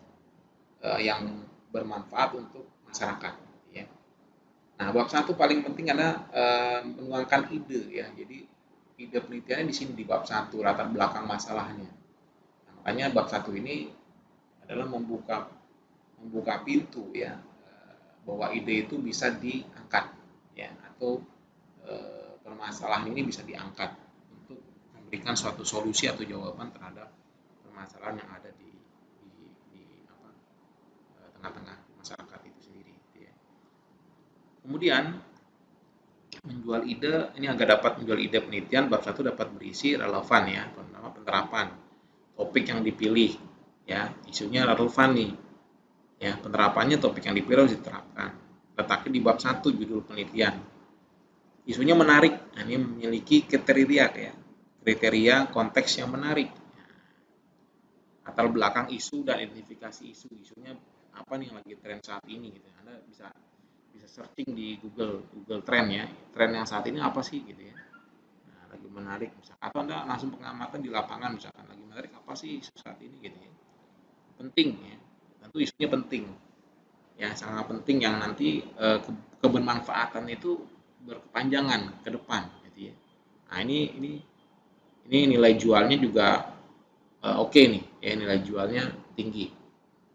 yang bermanfaat untuk masyarakat ya. Nah, bab 1 paling penting adalah menuangkan ide ya. Jadi ide penelitiannya di sini di bab 1, latar belakang masalahnya. Nah, makanya bab 1 ini adalah membuka pintu ya, bahwa ide itu bisa diangkat ya, atau permasalahan ini bisa diangkat untuk memberikan suatu solusi atau jawaban terhadap permasalahan yang ada di tengah-tengah masyarakat itu sendiri gitu ya. Kemudian menjual ide ini agar dapat menjual ide penelitian, bab 1 dapat berisi relevan ya, pertama penerapan topik yang dipilih ya, isunya relevan nih ya, penerapannya topik yang dipilih harus diterapkan, letaknya di bab 1 judul penelitian, isunya menarik. Nah, ini memiliki kriteria ya, kriteria konteks yang menarik, latar belakang isu dan identifikasi isu, isunya apa nih yang lagi tren saat ini gitu. Anda bisa searching di Google Trend ya, tren yang saat ini apa sih gitu ya. Nah, lagi menarik misalkan, atau Anda langsung pengamatan di lapangan misalkan, lagi menarik apa sih isu saat ini gitu ya. Penting ya, tentu isunya penting ya, sangat penting yang nanti kebermanfaatan itu berkepanjangan ke depan gitu ya. Nah, ini nilai jualnya juga oke nih ya, nilai jualnya tinggi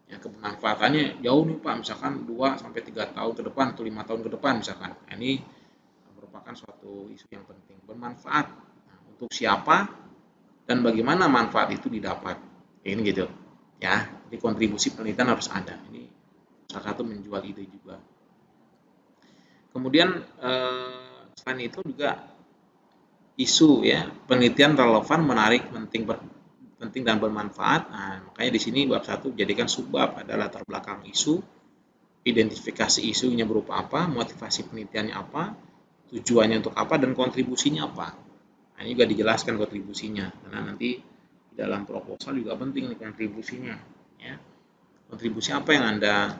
ya, kebermanfaatannya jauh nih Pak, misalkan 2 sampai 3 tahun ke depan atau 5 tahun ke depan misalkan. Nah, ini merupakan suatu isu yang penting, bermanfaat. Nah, untuk siapa dan bagaimana manfaat itu didapat, ini gitu ya. Jadi kontribusi penelitian harus ada, ini salah satu menjual ide juga. Kemudian selain itu juga isu ya, penelitian relevan, menarik, penting dan bermanfaat. Nah, makanya di sini bab 1 jadikan subbab, ada latar belakang isu, identifikasi isunya berupa apa, motivasi penelitiannya apa, tujuannya untuk apa, dan kontribusinya apa. Nah, ini juga dijelaskan kontribusinya, karena nanti di dalam proposal juga penting nih kontribusinya ya. Kontribusi apa yang Anda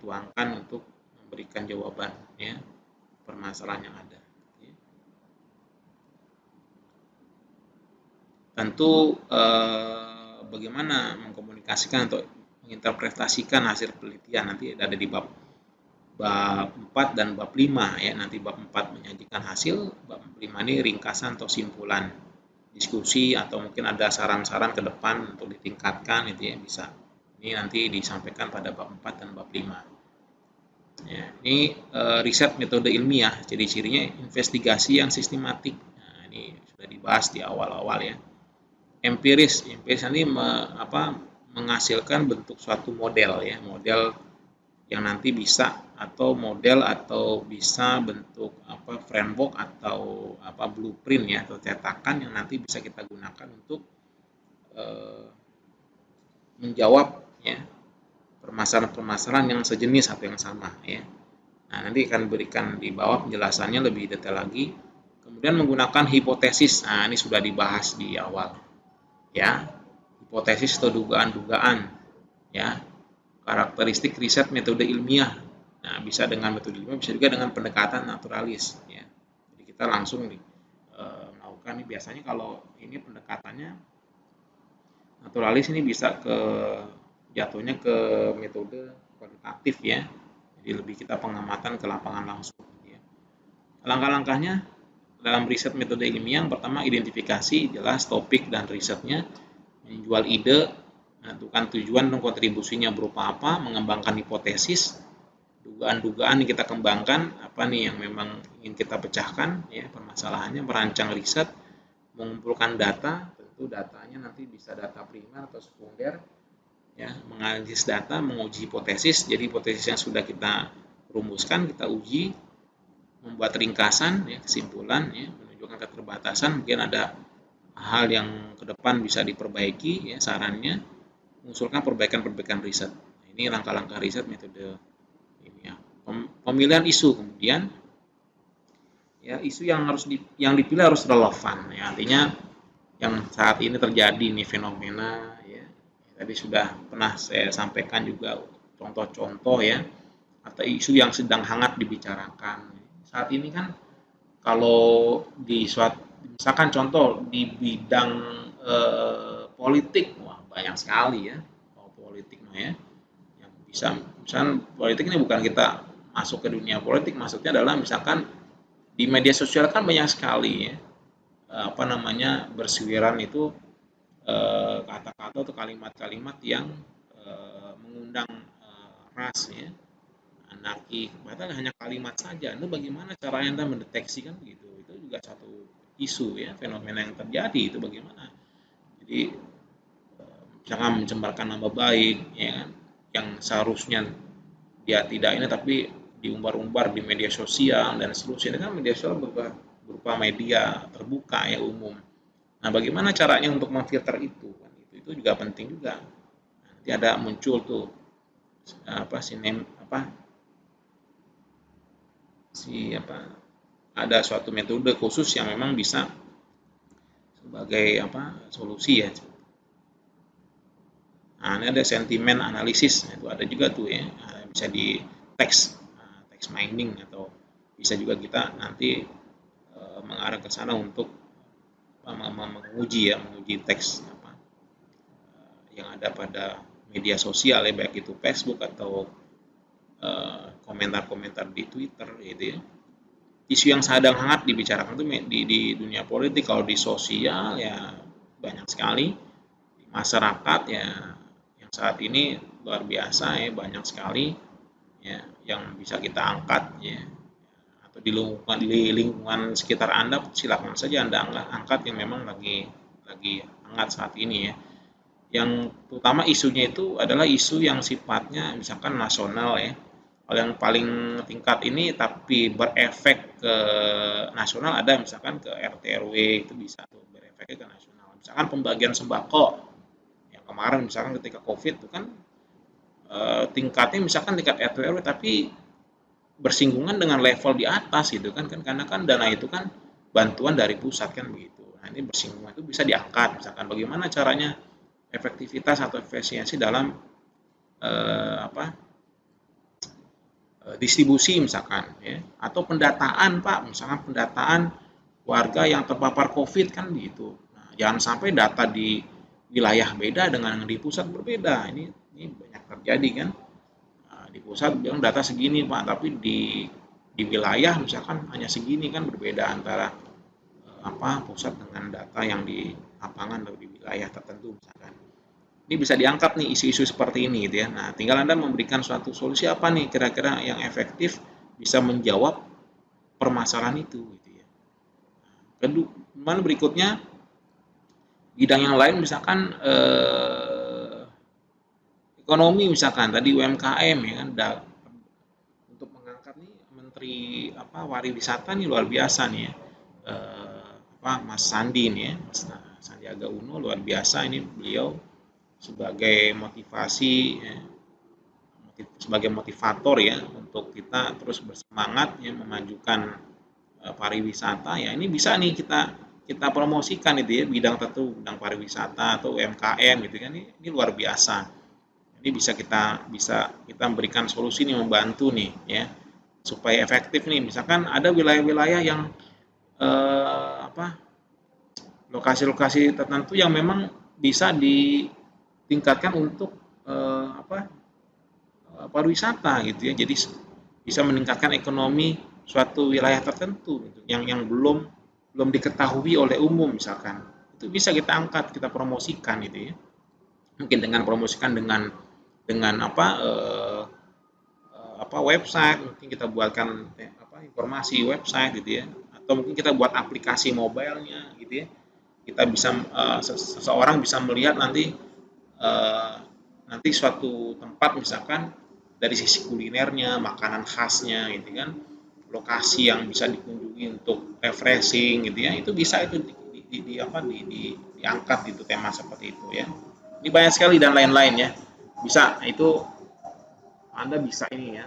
tuangkan untuk memberikan jawaban ya permasalahan yang ada. Tentu bagaimana mengkomunikasikan atau menginterpretasikan hasil penelitian nanti ada di bab 4 dan bab 5 ya. Nanti bab 4 menyajikan hasil, bab 5 ini ringkasan atau simpulan diskusi, atau mungkin ada saran-saran ke depan untuk ditingkatkan itu ya, bisa. Ini nanti disampaikan pada bab 4 dan bab 5. Ya, ini riset metode ilmiah, ciri-cirinya investigasi yang sistematik. Nah, ini sudah dibahas di awal-awal ya. empiris. Empiris ini menghasilkan bentuk suatu model ya, model yang nanti bisa atau model atau bisa bentuk framework atau blueprint ya atau cetakan yang nanti bisa kita gunakan untuk menjawab ya permasalahan-permasalahan yang sejenis atau yang sama ya. Nah, nanti akan berikan di bawah penjelasannya lebih detail lagi. Kemudian menggunakan hipotesis. Nah, ini sudah dibahas di awal ya. Hipotesis atau dugaan-dugaan ya. Karakteristik riset metode ilmiah. Nah, bisa dengan metode ilmiah, bisa juga dengan pendekatan naturalis ya. Jadi kita langsung melakukan ini biasanya kalau ini pendekatannya naturalis ini bisa jatuhnya ke metode kualitatif ya. Jadi lebih kita pengamatan ke lapangan langsung ya. Langkah-langkahnya dalam riset metode ilmiah, yang pertama identifikasi jelas topik dan risetnya, menjual ide, menentukan tujuan dan kontribusinya berupa apa, mengembangkan hipotesis, dugaan-dugaan yang kita kembangkan, apa nih yang memang ingin kita pecahkan ya permasalahannya, merancang riset, mengumpulkan data, tentu datanya nanti bisa data primer atau sekunder ya, menganalisis data, menguji hipotesis. Jadi hipotesis yang sudah kita rumuskan kita uji, membuat ringkasan ya, kesimpulan ya, menunjukkan keterbatasan, mungkin ada hal yang ke depan bisa diperbaiki ya, sarannya, mengusulkan perbaikan-perbaikan riset. Ini langkah-langkah riset metode ini ya. Pemilihan isu, kemudian ya isu yang dipilih harus relevan ya, artinya yang saat ini terjadi nih fenomena ya. Tadi sudah pernah saya sampaikan juga contoh-contoh ya, atau isu yang sedang hangat dibicarakan. Saat ini kan kalau misalkan contoh di bidang politik, wah banyak sekali ya. Kalau politik mah ya, yang bisa misalkan politik ini bukan kita masuk ke dunia politik, maksudnya adalah misalkan di media sosial kan banyak sekali ya berseliweran itu kata-kata atau kalimat-kalimat yang mengundang ras ya, anarki, padahal hanya kalimat saja. Itu bagaimana cara Anda mendeteksi kan begitu? Itu juga satu isu ya, fenomena yang terjadi itu bagaimana. Jadi jangan mencembarkan nama baik ya kan, yang seharusnya dia tidak ini tapi diumbar-umbar di media sosial dan seterusnya. Ini kan media sosial berupa media terbuka ya, umum. Nah, bagaimana caranya untuk memfilter itu? Itu juga penting juga. Nanti ada muncul tuh apa sinem apa si apa ada suatu metode khusus yang memang bisa sebagai solusi ya. Nah, ini ada sentimen analisis, itu ada juga tuh ya, bisa di text mining, atau bisa juga kita nanti mengarah ke sana untuk menguji teks yang ada pada media sosial ya, baik itu Facebook atau komentar-komentar di Twitter gitu ya. Isu yang sedang hangat dibicarakan itu di dunia politik, kalau di sosial ya banyak sekali, di masyarakat ya yang saat ini luar biasa ya, banyak sekali ya yang bisa kita angkat ya, atau di lingkungan sekitar Anda silakan saja Anda angkat yang memang lagi hangat saat ini ya. Yang terutama isunya itu adalah isu yang sifatnya misalkan nasional ya. Kalau yang paling tingkat ini tapi berefek ke nasional ada misalkan ke RT RW, itu bisa tuh berefeknya ke nasional. Misalkan pembagian sembako yang kemarin misalkan ketika Covid itu kan tingkatnya misalkan tingkat RT RW tapi bersinggungan dengan level di atas gitu kan, karena kan dana itu kan bantuan dari pusat kan begitu. Nah, ini bersinggungan itu bisa diangkat, misalkan bagaimana caranya efektivitas atau efisiensi dalam distribusi misalkan ya, atau pendataan Pak, misalkan pendataan warga yang terpapar Covid kan begitu. Nah, jangan sampai data di wilayah beda dengan yang di pusat berbeda. Ini banyak terjadi kan. Nah, di pusat bilang data segini Pak, tapi di wilayah misalkan hanya segini, kan berbeda antara pusat dengan data yang di lapangan atau di wilayah tertentu misalkan. Ini bisa diangkat nih isu-isu seperti ini gitu ya. Nah, tinggal Anda memberikan suatu solusi apa nih kira-kira yang efektif bisa menjawab permasalahan itu gitu ya. Kedua, berikutnya Bidang yang lain misalkan ekonomi, misalkan tadi UMKM ya kan, untuk mengangkat nih Menteri pariwisata nih luar biasa nih ya. Mas Sandi nih ya, Mas Sandiaga Uno luar biasa ini, beliau sebagai motivasi ya, sebagai motivator ya untuk kita terus bersemangat ya memajukan pariwisata ya. Ini bisa nih kita kita promosikan itu ya, bidang tertentu, bidang pariwisata atau UMKM gitu kan, ini luar biasa. Ini bisa kita berikan solusi nih, membantu nih ya supaya efektif nih. Misalkan ada wilayah-wilayah yang lokasi-lokasi tertentu yang memang bisa ditingkatkan untuk pariwisata gitu ya. Jadi bisa meningkatkan ekonomi suatu wilayah tertentu gitu, yang belum diketahui oleh umum misalkan. Itu bisa kita angkat, kita promosikan gitu ya. Mungkin dengan promosikan dengan website, mungkin kita buatkan informasi website gitu ya, atau mungkin kita buat aplikasi mobilenya gitu ya. Kita bisa seseorang bisa melihat nanti suatu tempat misalkan dari sisi kulinernya, makanan khasnya gitu kan, lokasi yang bisa dikunjungi untuk refreshing gitu ya, itu bisa itu diangkat itu tema seperti itu ya. Ini banyak sekali dan lain-lain ya. Bisa itu Anda bisa ini ya.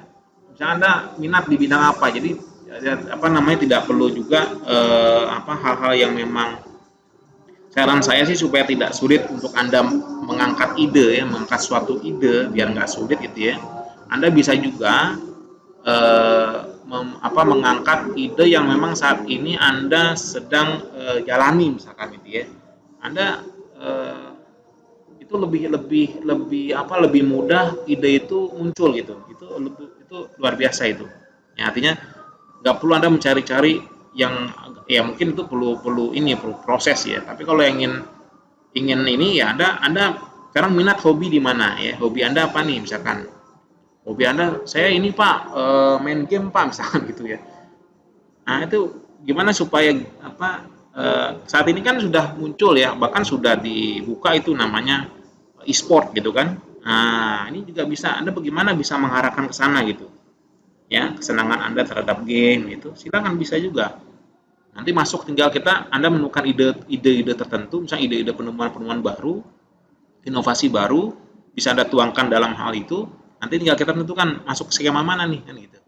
Bisa Anda minat di bidang apa. Jadi tidak perlu juga hal-hal yang memang, saran saya sih supaya tidak sulit untuk Anda mengangkat ide ya, mengangkat suatu ide biar nggak sulit gitu ya. Anda bisa juga mengangkat ide yang memang saat ini Anda sedang jalani misalkan gitu ya. Anda itu lebih mudah ide itu muncul gitu. Itu luar biasa itu. Ya, artinya nggak perlu Anda mencari-cari yang ya mungkin itu perlu proses ya. Tapi kalau yang ingin ini ya Anda sekarang minat hobi di mana ya? Hobi Anda apa nih misalkan? Hobi Anda, saya ini Pak main game Pak misalkan gitu ya. Nah, itu gimana supaya saat ini kan sudah muncul ya, bahkan sudah dibuka itu namanya e-sport gitu kan. Nah, ini juga bisa Anda bagaimana bisa mengarahkan ke sana gitu. Ya, kesenangan Anda terhadap game itu silakan bisa juga. Nanti masuk tinggal Anda menemukan ide-ide tertentu, misalnya ide-ide penemuan-penemuan baru, inovasi baru, bisa Anda tuangkan dalam hal itu. Nanti tinggal kita tentukan masuk ke skema mana nih kan gitu.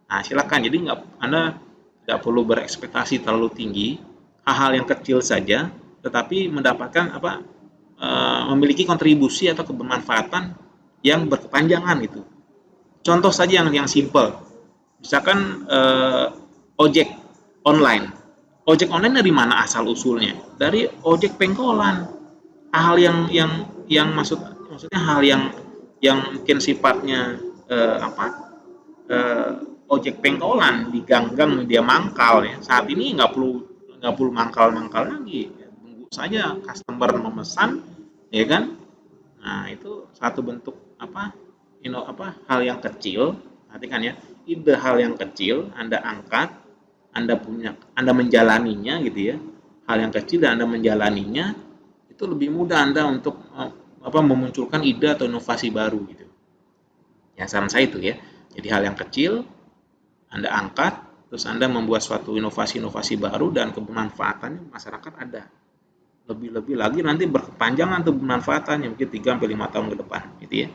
Nah, silakan. Jadi Anda tidak perlu berekspektasi terlalu tinggi, hal-hal yang kecil saja, tetapi mendapatkan memiliki kontribusi atau kebermanfaatan yang berkepanjangan gitu. Contoh saja yang simple, misalkan ojek online. Ojek online dari mana asal usulnya? Dari ojek pengkolan. Hal yang maksudnya hal yang mungkin sifatnya ojek pengkolan di gang-gang dia mangkal ya. Saat ini nggak perlu mangkal-mangkal lagi. Tunggu saja customer memesan, ya kan? Nah, itu satu bentuk hal yang kecil. Perhatikan ya, ide hal yang kecil Anda angkat, Anda menjalaninya gitu ya. Hal yang kecil dan Anda menjalaninya, itu lebih mudah Anda untuk memunculkan ide atau inovasi baru gitu. Ya, saran saya itu ya. Jadi hal yang kecil Anda angkat, terus Anda membuat suatu inovasi-inovasi baru dan kebermanfaatannya masyarakat ada. Lebih-lebih lagi nanti berkepanjangan tuh pemanfaatannya mungkin 3 sampai 5 tahun ke depan gitu ya.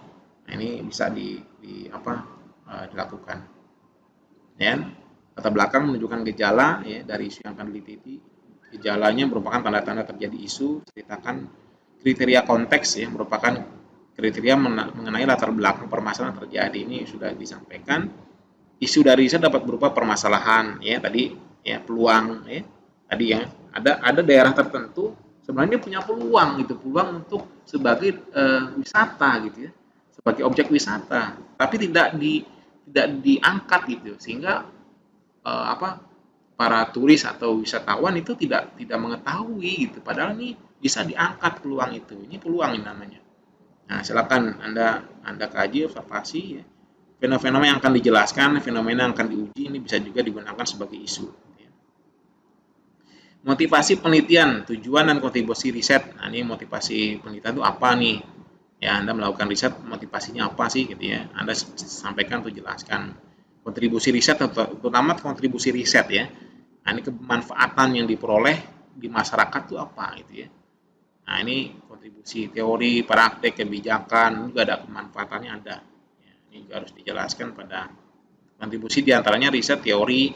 Nah, ini bisa dilakukan. Ya. Latar belakang menunjukkan gejala ya dari isu yang akan diteliti. Gejalanya merupakan tanda-tanda terjadi isu, ceritakan kriteria konteks ya, merupakan kriteria mengenai latar belakang permasalahan terjadi. Ini sudah disampaikan. Isu dari riset dapat berupa permasalahan ya tadi ya, peluang ya. Tadi ya, ada daerah tertentu sebenarnya punya peluang untuk sebagai wisata gitu ya, sebagai objek wisata, tapi tidak diangkat gitu, sehingga para turis atau wisatawan itu tidak mengetahui gitu, padahal ini bisa diangkat peluang itu. Ini peluang ini namanya. Nah, silakan Anda kaji, observasi ya. Fenomena yang akan dijelaskan, fenomena yang akan diuji ini bisa juga digunakan sebagai isu. Motivasi penelitian, tujuan dan kontribusi riset. Nah, ini motivasi penelitian itu apa nih? Ya, Anda melakukan riset, motivasinya apa sih gitu ya. Anda sampaikan atau jelaskan. Kontribusi riset, terutama kontribusi riset ya. Nah, ini kemanfaatan yang diperoleh di masyarakat itu apa gitu ya. Nah, ini kontribusi teori, praktek, kebijakan, juga ada kemanfaatannya ada. Ya, ini juga harus dijelaskan pada kontribusi diantaranya riset teori,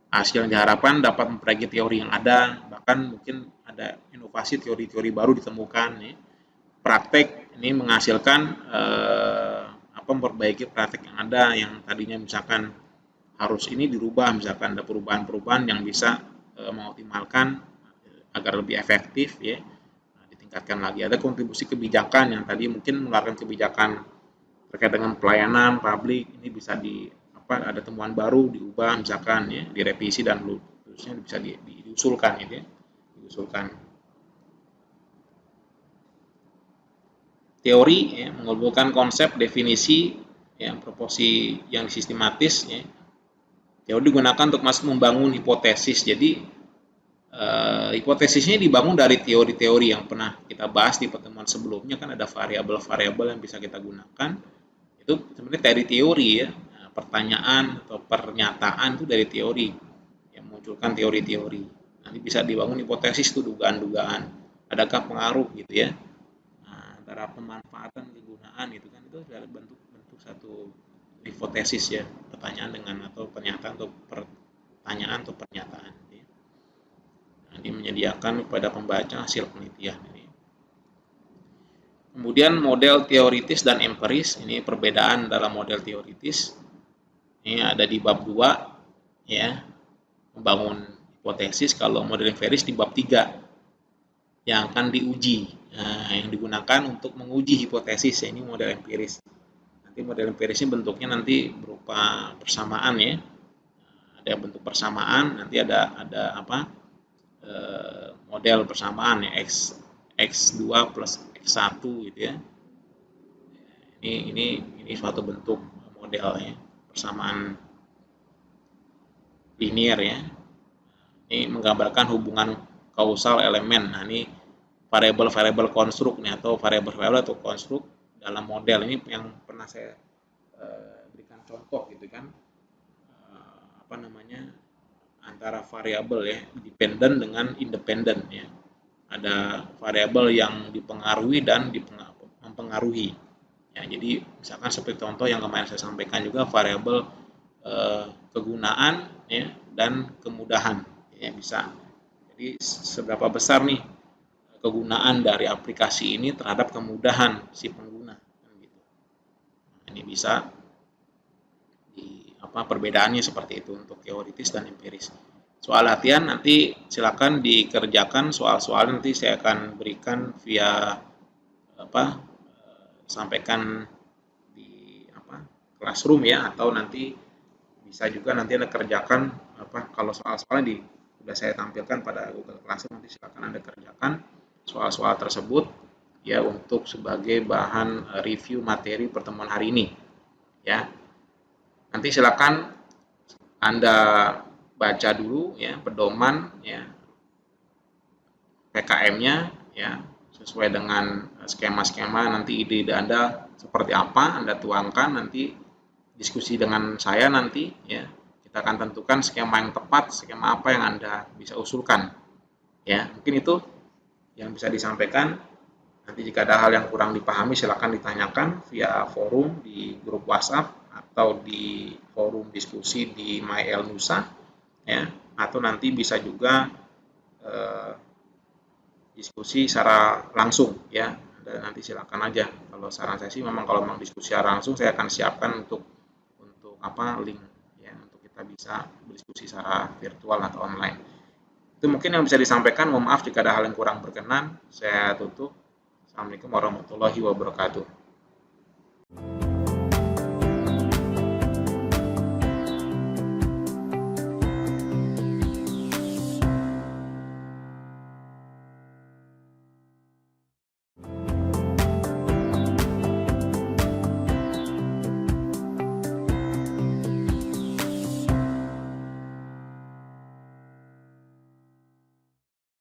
hasil yang diharapkan dapat memperbaiki teori yang ada, bahkan mungkin ada inovasi teori-teori baru ditemukan. Ya. Praktek ini menghasilkan memperbaiki praktek yang ada yang tadinya misalkan harus ini dirubah, misalkan ada perubahan-perubahan yang bisa mengoptimalkan agar lebih efektif ya. Nah, ditingkatkan lagi. Ada kontribusi kebijakan yang tadi mungkin mengeluarkan kebijakan terkait dengan pelayanan publik, ini bisa ada temuan baru diubah misalkan ya, direvisi dan terusnya bisa diusulkan gitu ya. Diusulkan. Teori ya, mengumpulkan konsep, definisi, ya, proporsi yang sistematis. Ya. Teori digunakan untuk masuk membangun hipotesis. Jadi hipotesisnya dibangun dari teori-teori yang pernah kita bahas di pertemuan sebelumnya, kan ada variabel-variabel yang bisa kita gunakan. Itu sebenarnya dari teori ya. Nah, pertanyaan atau pernyataan itu dari teori yang munculkan teori-teori. Nanti bisa dibangun hipotesis itu dugaan-dugaan. Adakah pengaruh gitu ya? Antara pemanfaatan kegunaan itu kan itu adalah bentuk satu hipotesis ya, pertanyaan dengan atau pernyataan atau pertanyaan atau pernyataan ya. Nah, ini menyediakan kepada pembaca hasil penelitian ini. Kemudian model teoritis dan empiris, ini perbedaan dalam model teoritis ini ada di bab 2 ya, membangun hipotesis. Kalau model empiris di bab 3 yang akan diuji. Nah, yang digunakan untuk menguji hipotesis ya, ini model empiris. Nanti model empiris ini bentuknya nanti berupa persamaan ya. Ada bentuk persamaan, nanti ada model persamaan ya x2 plus x1 gitu ya. Ini suatu bentuk model ya, persamaan linear ya. Ini menggambarkan hubungan kausal elemen. Nah, ini variabel-variabel konstruk nih atau variabel-variabel atau konstruk dalam model ini yang pernah saya berikan contoh gitu kan, antara variabel ya dependen dengan independen ya. Ada variabel yang dipengaruhi dan mempengaruhi. Ya, jadi misalkan seperti contoh yang kemarin saya sampaikan juga variabel kegunaan ya dan kemudahan ya bisa. Jadi seberapa besar nih kegunaan dari aplikasi ini terhadap kemudahan si pengguna gitu. Ini bisa perbedaannya seperti itu untuk teoritis dan empiris. Soal latihan nanti silakan dikerjakan, soal-soal nanti saya akan berikan via sampaikan di classroom ya, atau nanti bisa juga nanti Anda kerjakan kalau soal-soalnya sudah saya tampilkan pada Google Classroom, nanti silakan Anda kerjakan soal-soal tersebut ya untuk sebagai bahan review materi pertemuan hari ini ya. Nanti silakan Anda baca dulu ya pedoman ya PKM-nya ya sesuai dengan skema-skema, nanti ide-ide Anda seperti apa Anda tuangkan, nanti diskusi dengan saya nanti ya. Kita akan tentukan skema yang tepat, skema apa yang Anda bisa usulkan ya. Mungkin itu yang bisa disampaikan. Nanti jika ada hal yang kurang dipahami silakan ditanyakan via forum di grup WhatsApp atau di forum diskusi di MyElnusa ya, atau nanti bisa juga diskusi secara langsung ya. Dan nanti silakan aja. Kalau saran saya sih memang kalau memang diskusi secara langsung saya akan siapkan untuk link ya untuk kita bisa berdiskusi secara virtual atau online. Itu mungkin yang bisa disampaikan. Mohon maaf jika ada hal yang kurang berkenan. Saya tutup. Assalamualaikum warahmatullahi wabarakatuh.